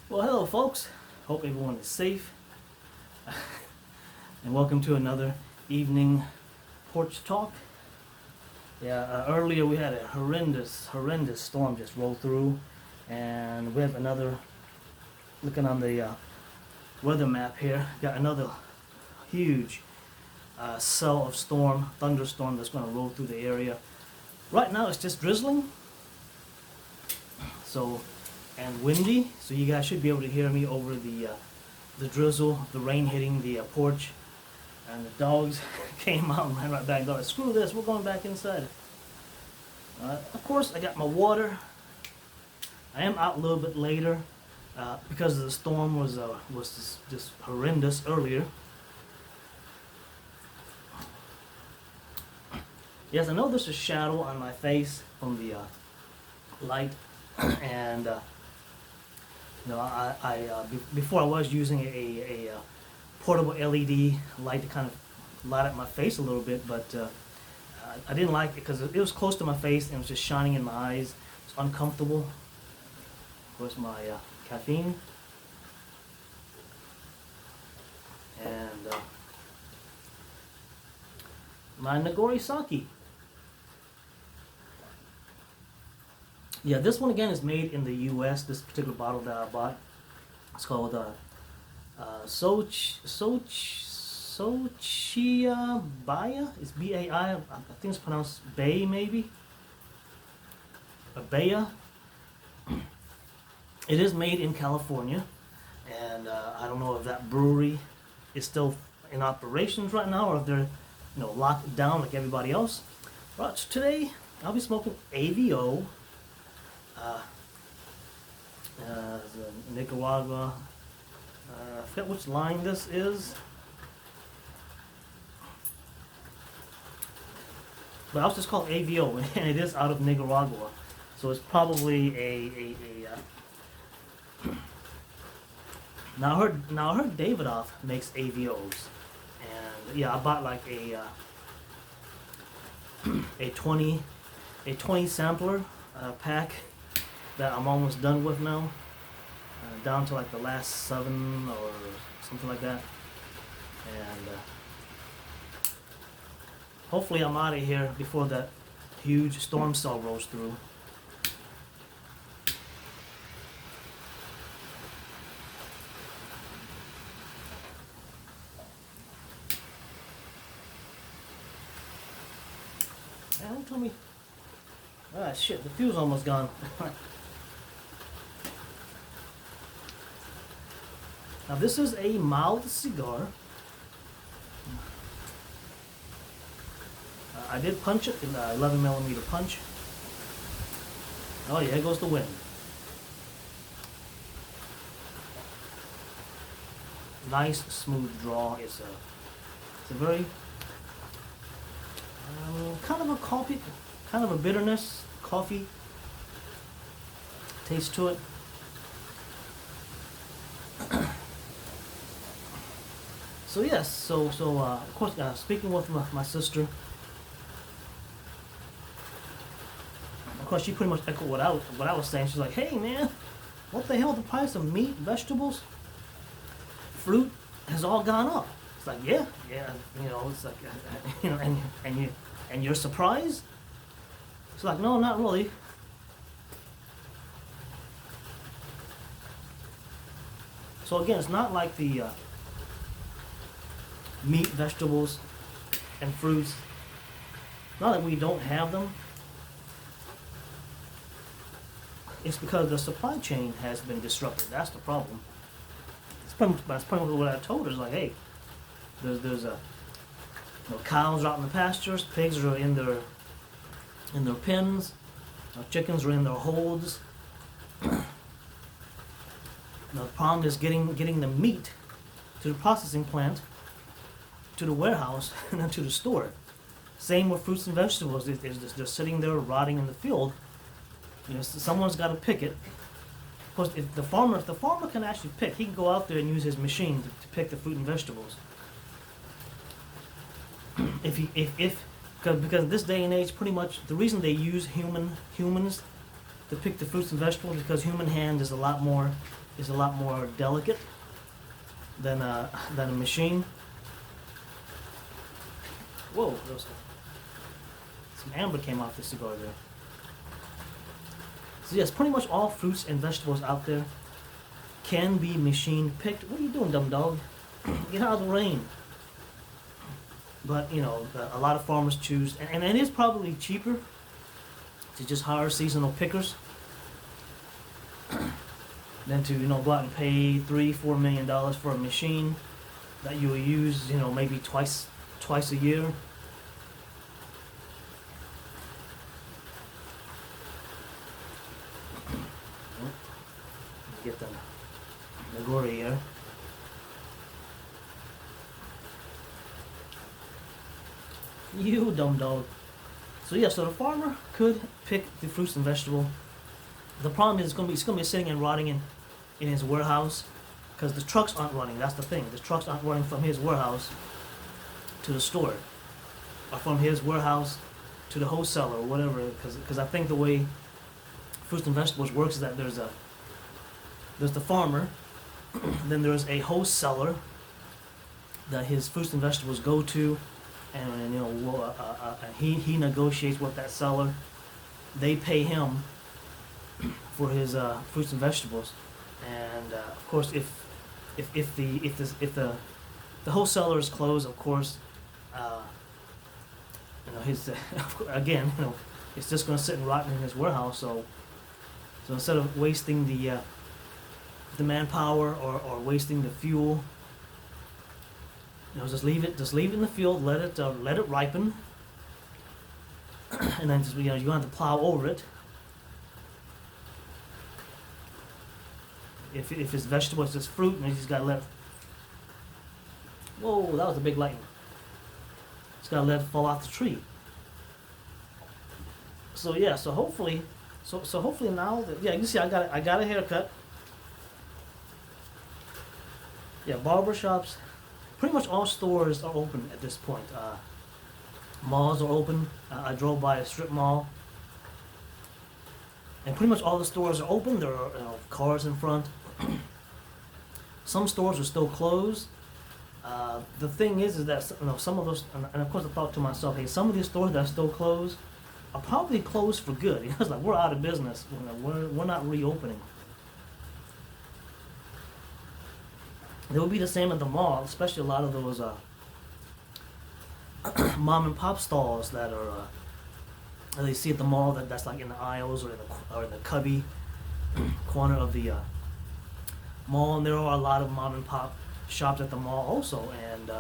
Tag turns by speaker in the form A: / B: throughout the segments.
A: Well, hello, folks. Hope everyone is safe. And welcome to another evening porch talk. Yeah, earlier we had a horrendous storm just roll through, and we have another. Looking on the weather map here, got another huge cell of thunderstorm that's going to roll through the area. Right now it's just drizzling, so and windy, so you guys should be able to hear me over the drizzle, the rain hitting the porch, and the dogs came out and ran right back. Thought, screw this, we're going back inside. Of course, I got my water. I am out a little bit later because the storm was just horrendous earlier. Yes, I know there's a shadow on my face from the light, and before I was using a portable LED light to kind of light up my face a little bit, but I didn't like it because it was close to my face and it was just shining in my eyes. It's uncomfortable. Of course, my caffeine and my Nagori sake. Yeah, this one again is made in the U.S. This particular bottle that I bought, it's called Sochia Baya. It's B-A-I. I think it's pronounced Bay, maybe. Baya. It is made in California, and I don't know if that brewery is still in operations right now, or if they're locked down like everybody else. But today I'll be smoking AVO. Nicaragua. I forget which line this is, but it's just called AVO, and it is out of Nicaragua, so it's probably Now I heard Davidoff makes AVOs, and yeah, I bought like a 20 sampler pack that I'm almost done with now, down to like the last 7 or something like that, and hopefully I'm out of here before that huge storm cell rolls through. Man, don't tell me. Ah, shit, the fuel's almost gone. Now this is a mild cigar. I did punch it in 11 millimeter punch. Oh yeah, here goes the wind. Nice smooth draw. It's a very kind of a coffee, kind of a bitterness coffee taste to it. So yes, so of course, speaking with my sister, of course she pretty much echoed what I was saying. She's like, "Hey man, what the hell? The price of meat, vegetables, fruit has all gone up." It's like, yeah, it's like, and you're surprised? It's like, no, not really. So again, it's not like the meat, vegetables, and fruits. Not that we don't have them. It's because the supply chain has been disrupted. That's the problem. That's pretty much what I told her. It's like, hey, there's cows are out in the pastures, pigs are in their pens, chickens are in their holds. The problem is getting the meat to the processing plant, to the warehouse, and then to the store. Same with fruits and vegetables. They're sitting there rotting in the field. Someone's got to pick it. Of course, if the farmer can actually pick, he can go out there and use his machine to pick the fruit and vegetables. Because this day and age, pretty much the reason they use humans to pick the fruits and vegetables is because human hand is a lot more is a lot more delicate than a machine. Whoa, some amber came off the cigar there. So yes, pretty much all fruits and vegetables out there can be machine picked. What are you doing, dumb dog? Get out of the rain. But, you know, a lot of farmers choose, and it is probably cheaper to just hire seasonal pickers than to, you know, go out and pay $3-4 million for a machine that you will use, you know, maybe twice a year. Get the glory here. You dumb dog. So yeah, so the farmer could pick the fruits and vegetable. The problem is it's gonna be sitting and rotting in his warehouse because the trucks aren't running. That's the thing. The trucks aren't running from his warehouse to the store, or from his warehouse to the wholesaler or whatever. Because I think the way fruits and vegetables works is that there's the farmer, then there's a wholesaler that his fruits and vegetables go to, and you know he negotiates with that seller. They pay him for his fruits and vegetables, and of course if the wholesaler is closed, of course, you know his again, you know, it's just going to sit and rot in his warehouse. So instead of wasting the manpower or wasting the fuel, you know, just leave it in the field, let it ripen, and then just, you know, you don't have to plow over it. If it's vegetable, it's just fruit, and you just gotta let. Whoa, that was a big lightning. Just gotta let it fall off the tree. So yeah, so hopefully now that, yeah, you see I got a haircut. Yeah, barbershops, pretty much all stores are open at this point. Malls are open. I drove by a strip mall, and pretty much all the stores are open. There are, you know, cars in front. Some stores are still closed. The thing is that, you know, some of those, and of course I thought to myself, hey, some of these stores that are still closed are probably closed for good. You know, it's like we're out of business. You know, we're not reopening. It will be the same at the mall, especially a lot of those mom and pop stalls that are they see at the mall, that's like in the aisles or in the cubby corner of the mall. And there are a lot of mom and pop shops at the mall also, and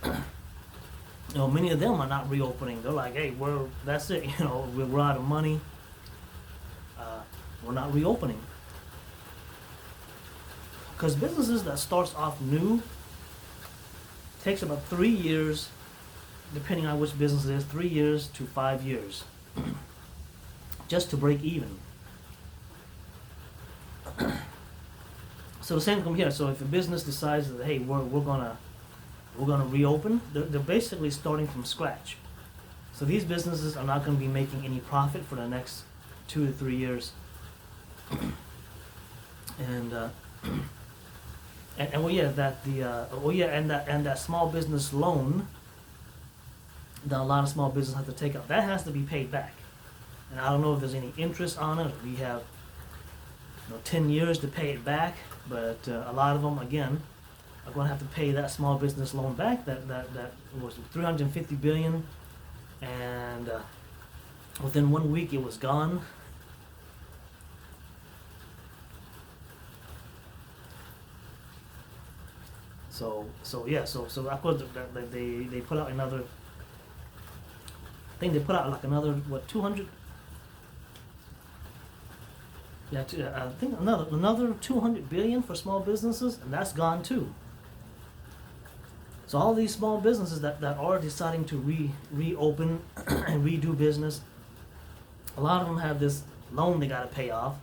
A: you know, many of them are not reopening. They're like, hey, that's it. You know, we're out of money. We're not reopening. Because businesses that starts off new takes about 3 years, depending on which business it is, 3 years to 5 years, just to break even. So the same come here. So if a business decides that, hey, we're gonna reopen, they're basically starting from scratch. So these businesses are not going to be making any profit for the next 2 to 3 years, and well, yeah, and that small business loan that a lot of small businesses have to take out, that has to be paid back. And I don't know if there's any interest on it. We have, you know, 10 years to pay it back, but a lot of them, again, are going to have to pay that small business loan back. That was $350 billion, and within 1 week it was gone. So yeah, so of course they put out another. I think they put out like another 200. Yeah, I think another 200 billion for small businesses, and that's gone too. So all these small businesses that are deciding to reopen and redo business, a lot of them have this loan they got to pay off.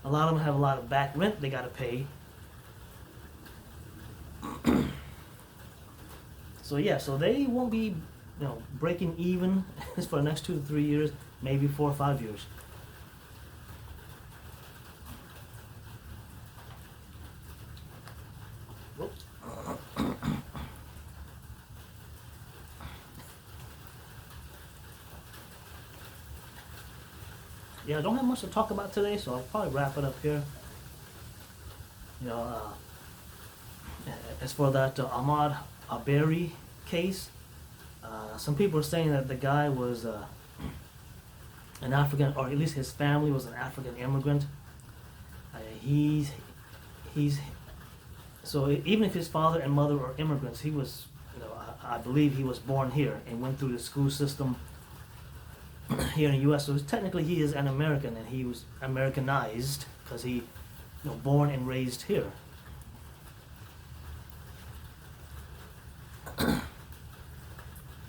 A: A lot of them have a lot of back rent they got to pay. So yeah, so they won't be, you know, breaking even for the next 2 to 3 years, maybe 4 or 5 years. Whoops. Yeah, I don't have much to talk about today, so I'll probably wrap it up here. You know, as for that Ahmad Arbery case, some people are saying that the guy was an African, or at least his family was an African immigrant. He's so even if his father and mother are immigrants, he was, you know, I believe he was born here and went through the school system here in the U.S. So technically he is an American, and he was Americanized because he, you know, born and raised here.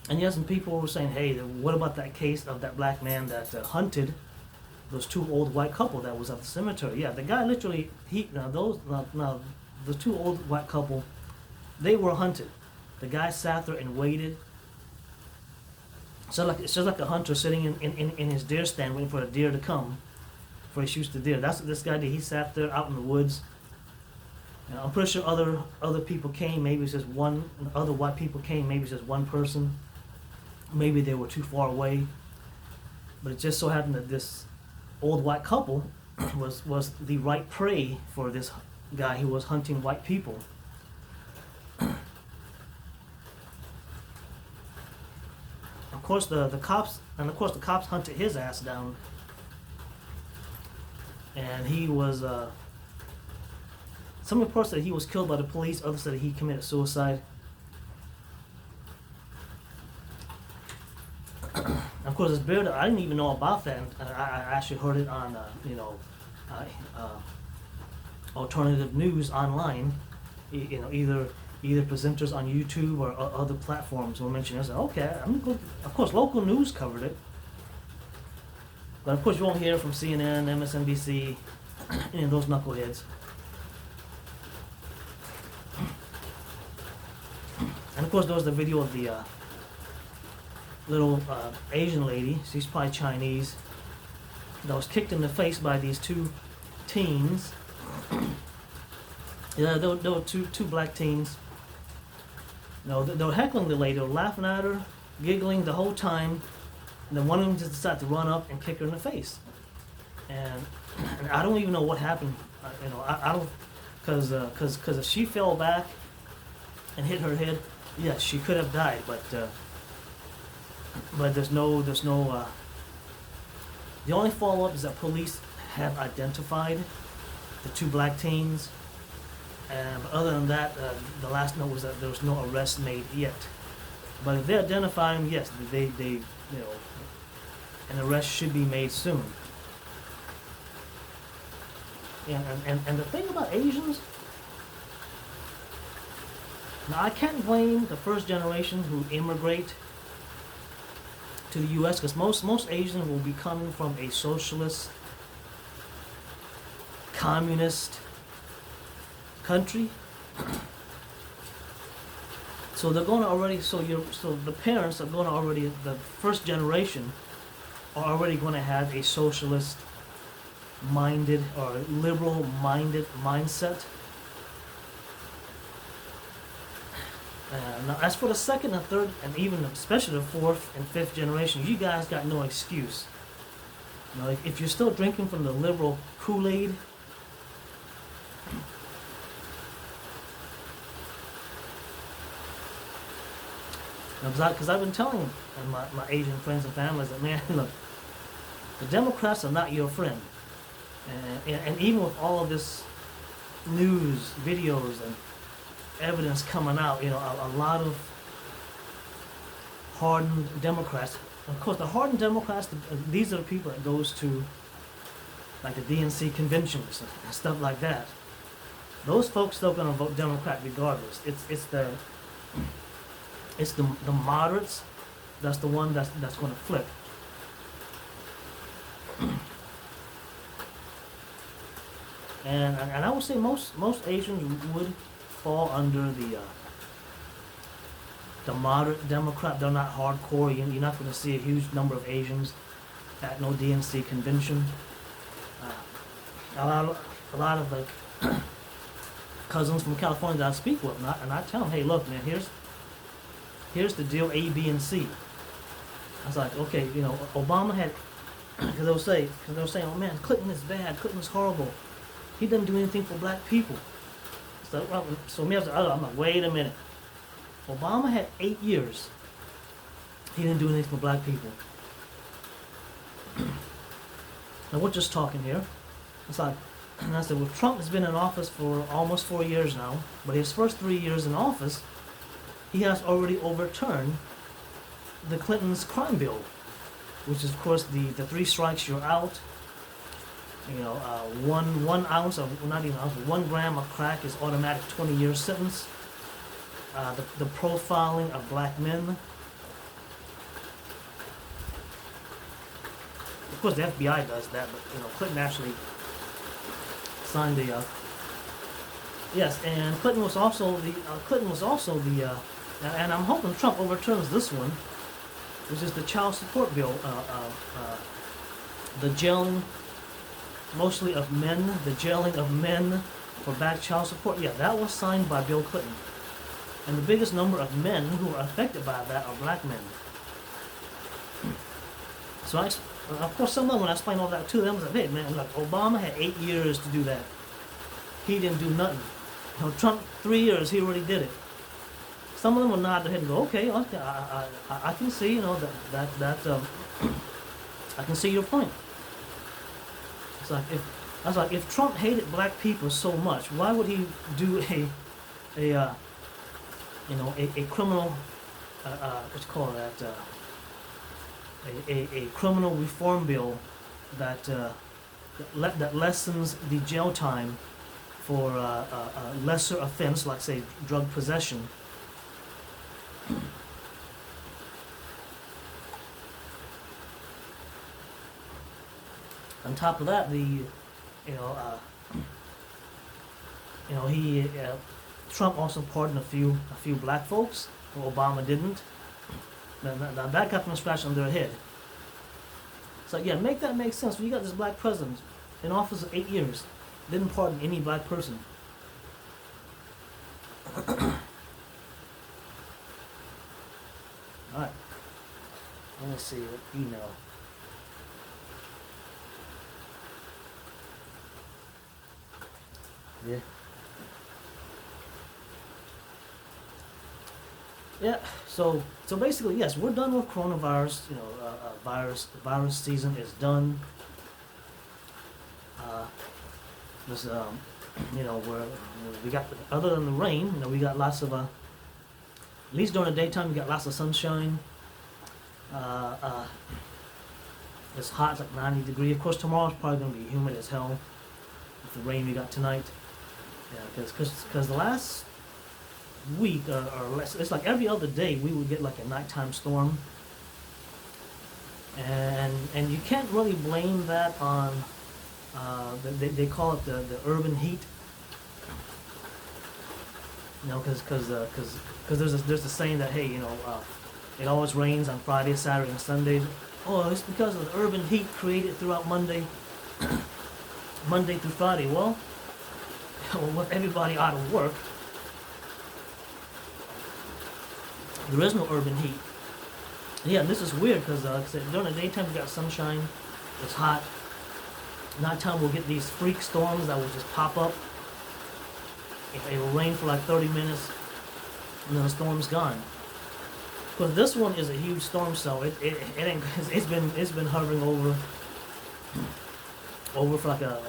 A: And yes, some people were saying, hey, what about that case of that black man that hunted those two old white couple that was at the cemetery? Yeah, the guy literally, the two old white couple, they were hunted. The guy sat there and waited. So it's just like a hunter sitting in his deer stand waiting for a deer to come before he shoots the deer. That's what this guy did. He sat there out in the woods. And I'm pretty sure other people came. Maybe it's just one. Other white people came. Maybe it's just one person. Maybe they were too far away. But it just so happened that this old white couple was the right prey for this guy who was hunting white people. Of course, the cops hunted his ass down, and he was. Some reports said he was killed by the police. Others said he committed suicide. Of course, it's beard. I didn't even know about that, and I actually heard it on alternative news online. You know, either presenters on YouTube or other platforms were mentioning it. I said, okay, of course, local news covered it. But of course, you won't hear from CNN, MSNBC, any of those knuckleheads. And of course, there was the video of the little Asian lady, she's probably Chinese, that was kicked in the face by these two teens. Yeah, there were two black teens. You know, they were heckling the lady, they were laughing at her, giggling the whole time, and then one of them just decided to run up and kick her in the face. And I don't even know what happened. I don't, because if she fell back and hit her head, yes, she could have died, but there's no. The only follow-up is that police have identified the two black teens. But other than that, the last note was that there was no arrest made yet. But if they identify them, yes, they an arrest should be made soon. And the thing about Asians, now I can't blame the first generation who immigrate to the U.S. because most Asians will be coming from a socialist, communist country. So they're going to already. So the parents are going to already. The first generation are already going to have a socialist-minded or liberal-minded mindset. Now, as for the second and third, and even especially the fourth and fifth generation, you guys got no excuse. You know, if you're still drinking from the liberal Kool-Aid, because I've been telling my Asian friends and families that, man, look, the Democrats are not your friend. And even with all of this news, videos, and evidence coming out, you know, a lot of hardened Democrats. Of course, the hardened Democrats, these are the people that goes to like the DNC conventions and stuff like that. Those folks still gonna vote Democrat regardless. It's the moderates that's the one that's gonna flip. And I would say most Asians would fall under the moderate Democrat. They're not hardcore. You're not going to see a huge number of Asians at no DNC convention. A lot of like cousins from California that I speak with, and I tell them, hey, look, man, here's the deal, A, B, and C. I was like, okay, you know, Obama had, because they were saying, oh man, Clinton is bad, Clinton is horrible. He doesn't do anything for black people. So me, I'm like, wait a minute. Obama had 8 years. He didn't do anything for black people. Now we're just talking here. It's like, and I said, well, Trump has been in office for almost 4 years now, but his first 3 years in office, he has already overturned the Clintons' crime bill, which is, of course, the 3 strikes you're out. You know, 1 ounce of, well, not even ounce, 1 gram of crack is automatic 20-year sentence. The profiling of black men. Of course, the FBI does that, but you know, Clinton actually signed the. Yes, and Clinton was also the. And I'm hoping Trump overturns this one, which is the child support bill. The jailing, mostly of men, the jailing of men for bad child support. Yeah, that was signed by Bill Clinton. And the biggest number of men who are affected by that are black men. So of course, some of them, when I explained all that to them, was like, hey man, like Obama had 8 years to do that. He didn't do nothing. You know, Trump, 3 years, he already did it. Some of them will nod their head and go, okay, I can see, you know, that I can see your point. It's like if Trump hated black people so much, why would he do a criminal, what you call that, a criminal reform bill that lessens the jail time for a lesser offense, like say drug possession. On top of that, Trump also pardoned a few black folks. Obama didn't. Now that got them a scratch on their head. So yeah, make that make sense. When you got this black president in office for 8 years, didn't pardon any black person. Alright. Let me see what email. Yeah. Yeah. So basically, yes, we're done with coronavirus. You know, virus season is done. You know, we got, other than the rain, you know, we got lots of at least during the daytime, we got lots of sunshine. It's hot, it's like 90 degrees. Of course, tomorrow's probably going to be humid as hell with the rain we got tonight. Yeah, because the last week or less, it's like every other day we would get like a nighttime storm, and you can't really blame that on they call it the urban heat. You know, because there's a saying that, hey, you know, it always rains on Friday, Saturday, and Sunday. Oh, it's because of the urban heat created throughout Monday through Friday. Well, with everybody out of work, there is no urban heat. And yeah, this is weird because during the daytime we got sunshine, it's hot. Nighttime we'll get these freak storms that will just pop up. It will rain for like 30 minutes, and then the storm's gone. Because this one is a huge storm cell. It's been hovering over for like a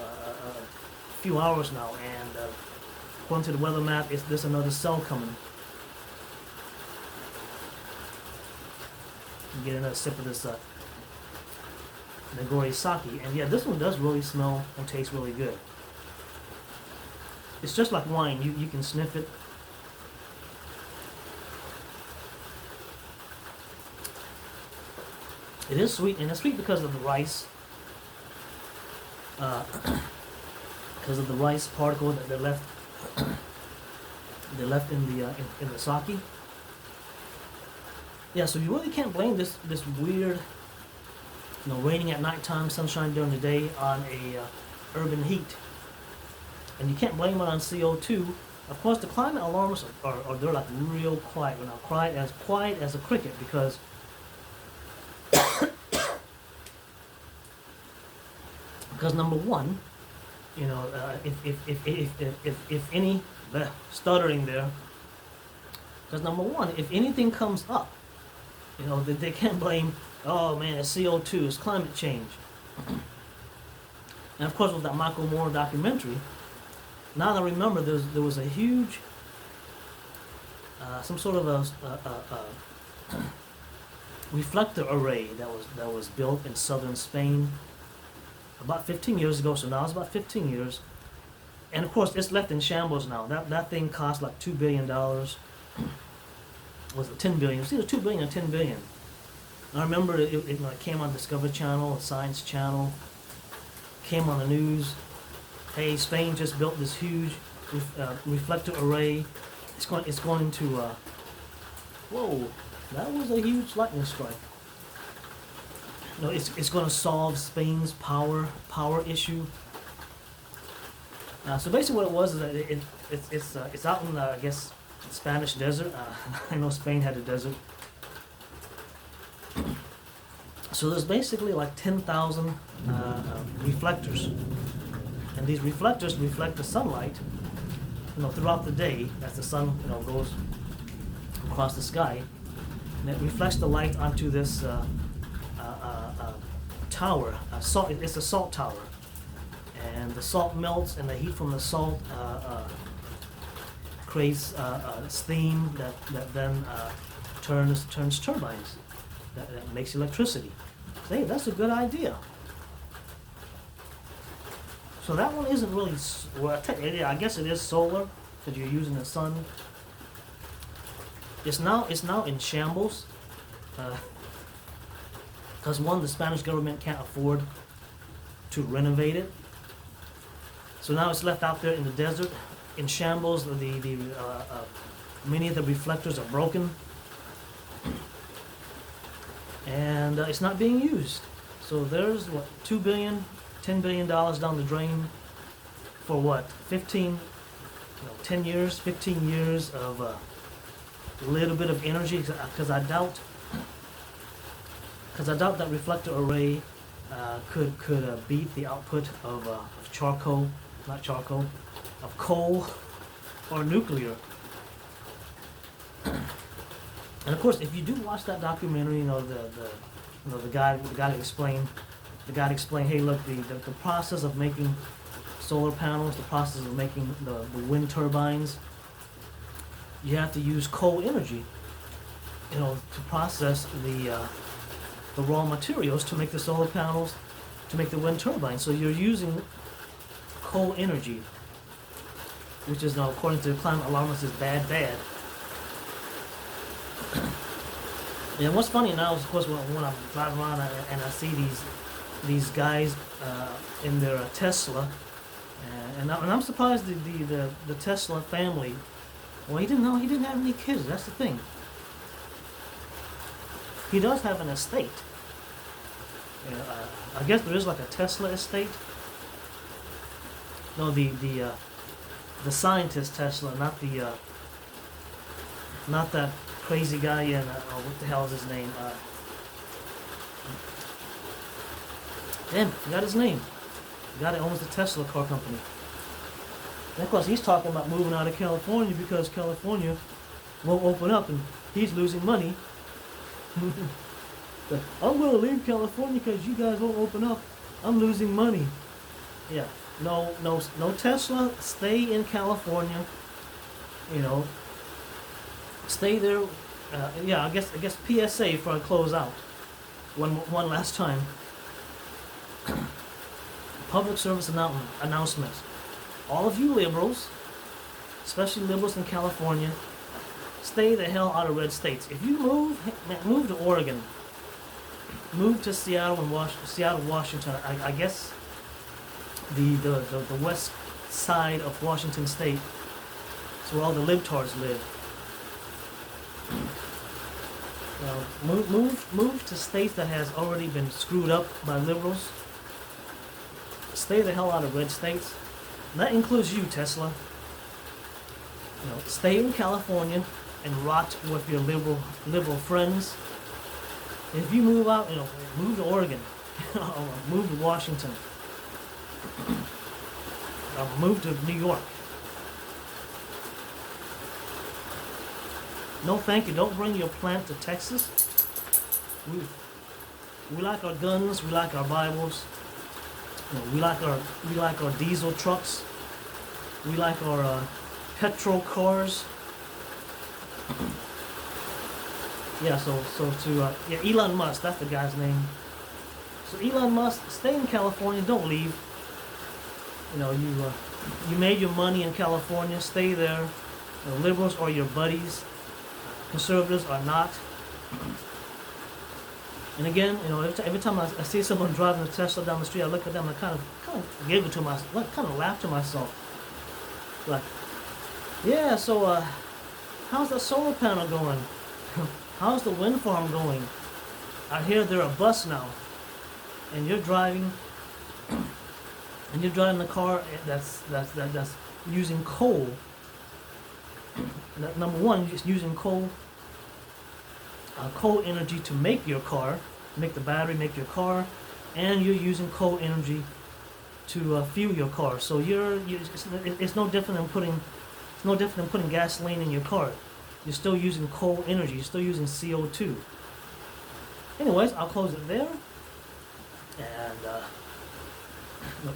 A: few hours now, and according to the weather map, there's another cell coming. Get another sip of this Nagori sake, and yeah, this one does really smell and taste really good. It's just like wine. You can sniff it. It is sweet, and it's sweet because of the rice. Because of the rice particle that they left in the sake. Yeah, so you really can't blame this weird, you know, raining at nighttime, sunshine during the day on a urban heat. And you can't blame it on CO2 Of course, the climate alarmists are they're like real quiet. They're not quiet as a cricket because number one, you know, if any stuttering there, because number one, if anything comes up, you know, they can't blame, oh man, it's CO2, it's climate change. And of course, with that Michael Moore documentary, now that I remember, there was a huge, some sort of a reflector array that was built in southern Spain about 15 years ago. So now it's about 15 years, and of course, it's left in shambles now. That thing cost like $2 billion. Was it 10 billion? It was either 2 billion or 10 billion. I remember it came on Discovery Channel, Science Channel, came on the news. Hey, Spain just built this huge reflector array. It's going to. Whoa, that was a huge lightning strike. No, it's going to solve Spain's power issue. So basically, what it was is that it's out in the, I guess, Spanish desert. I know Spain had a desert. So there's basically like 10,000 reflectors, and these reflectors reflect the sunlight, you know, throughout the day as the sun, you know, goes across the sky, and it reflects the light onto this tower. It's a salt tower, and the salt melts, and the heat from the salt creates steam that then turns turbines that makes electricity. Hey, that's a good idea. So that one isn't really, well, I guess it is solar because you're using the sun. It's now in shambles because one, the Spanish government can't afford to renovate it. So now it's left out there in the desert, in shambles. Many of the reflectors are broken, and it's not being used. So there's what, $2 billion, $10 billion down the drain for what, 15 years of a little bit of energy. Because I doubt that reflector array could beat the output of coal or nuclear. And of course, if you do watch that documentary, the guy explained, hey, look, the process of making solar panels, the process of making the wind turbines, you have to use coal energy, to process the raw materials to make the solar panels, to make the wind turbines. So you're using coal energy, which is now, according to the climate alarmists, is bad. And what's funny now is, of course, when I'm driving around and I see these guys in their Tesla, and I'm surprised the Tesla family. Well, he didn't have any kids. That's the thing. He does have an estate. I guess there is like a Tesla estate. No, the scientist Tesla, not that crazy guy in what the hell is his name? Damn, forgot his name. The guy that owns the Tesla car company. And of course, he's talking about moving out of California because California won't open up, and he's losing money. I'm going to leave California because you guys won't open up. I'm losing money. Yeah, no Tesla. Stay in California. Stay there. I guess PSA before I close out. One last time. Public service announcement. All of you liberals, especially liberals in California, stay the hell out of red states. If you move to Oregon, move to Seattle and Seattle, Washington. I guess the west side of Washington State is where all the libtards live. Move to states that has already been screwed up by liberals. Stay the hell out of red states. And that includes you, Tesla. stay in California and rot with your liberal friends. If you move out, move to Oregon, or move to Washington, or move to New York. No, thank you. Don't bring your plant to Texas. We like our guns. We like our Bibles. We like our diesel trucks. We like our petrol cars. Yeah. So to Elon Musk. That's the guy's name. So Elon Musk, stay in California. Don't leave. You made your money in California. Stay there. Liberals are your buddies. Conservatives are not. And again, every time I see someone driving a Tesla down the street, I look at them and kind of giggle to myself, kind of laugh to myself. Like, yeah, so how's the solar panel going? How's the wind farm going? I hear they're a bust now. And you're driving the car that's using coal. Number one, you're just using coal energy to make your car, make the battery, make your car, and you're using coal energy to fuel your car. So it's no different than putting gasoline in your car. You're still using coal energy. You're still using CO2. Anyways, I'll close it there, and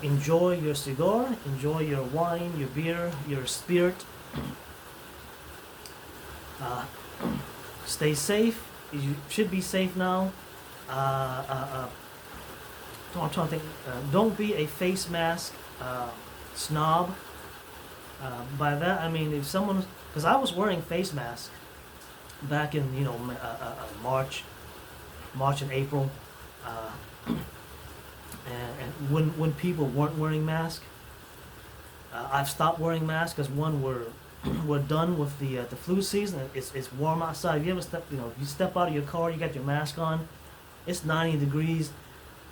A: enjoy your cigar, enjoy your wine, your beer, your spirit. Stay safe. You should be safe now. I'm trying to think. Don't be a face mask snob. By that I mean, if someone, because I was wearing face masks back in March and April, and when people weren't wearing masks, I've stopped wearing masks because one, we're done with the flu season. It's warm outside. If you ever you step out of your car, you got your mask on, it's 90 degrees,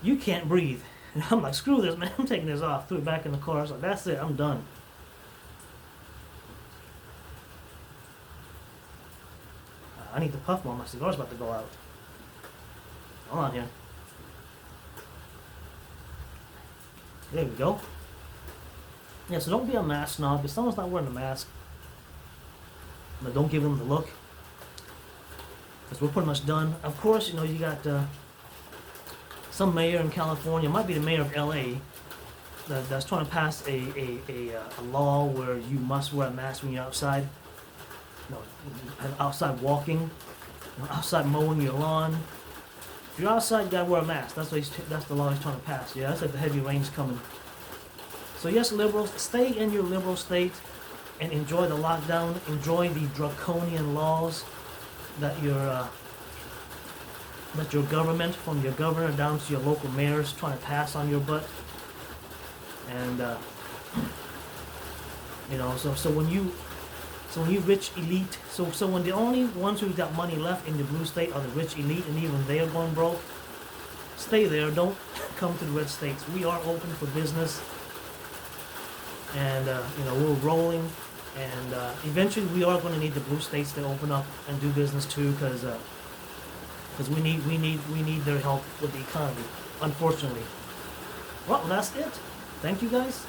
A: you can't breathe. And I'm like, screw this, man, I'm taking this off. Threw it back in the car. I was like, that's it, I'm done. I need to puff more. My cigar's about to go out. Hold on here. There we go. Yeah, so don't be a mask snob. If someone's not wearing a mask, but don't give them the look, because we're pretty much done. Of course, you got some mayor in California, might be the mayor of LA, that's trying to pass a law where you must wear a mask when you're outside. Outside walking, outside mowing your lawn. If you're outside, you gotta wear a mask. That's the law he's trying to pass. Yeah, that's like the heavy rain's coming. So yes, liberals, stay in your liberal state and enjoy the lockdown. Enjoy the draconian laws that your government, from your governor down to your local mayors, trying to pass on your butt. And so when you rich elite, so when the only ones who got money left in the blue state are the rich elite, and even they are going broke, stay there. Don't come to the red states. We are open for business, and we're rolling, and eventually we are going to need the blue states to open up and do business too, because we need their help with the economy, unfortunately. Well, that's it. Thank you, guys.